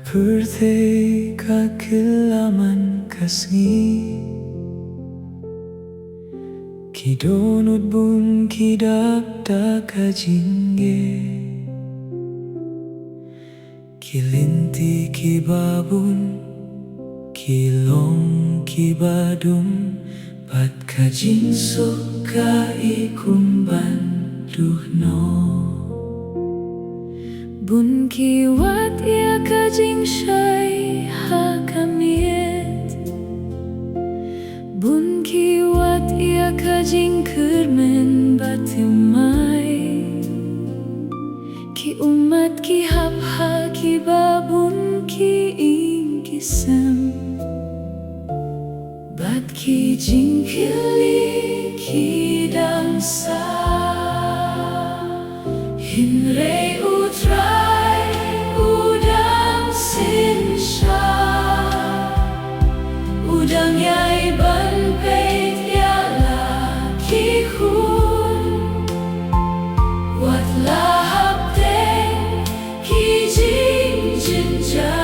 Pyrthei Jingkylla man kasngi Kidonut bun kidapda ka jingeh Kilinti kibabun kilong kibadum Pat ka jingsuk ka ikumban duhno Bun kiwat ia ka jingshai ha kamiet Bun kiwat ia ka jingkyrmen batimai Ki umat ki hapha ki babun ki ingisem Bat ki jingkylla ki damsa Hinrei u Trai U dang sinsha Udang yai Wanpyn'z yala ki hun Wat la hapdeng ki jingjinja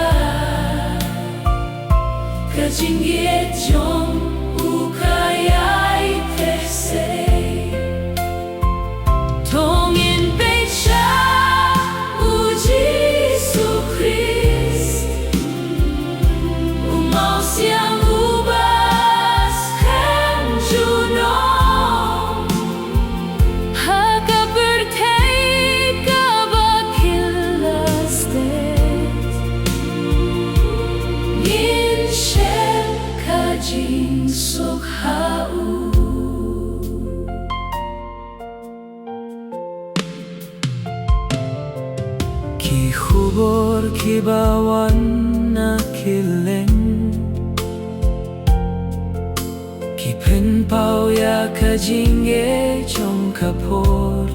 Ka jingeh jong u kayai tehsei Tongin jingsuk U Ki hubor kibawan na kileng Ki penpao ya ka jingeh jong kapor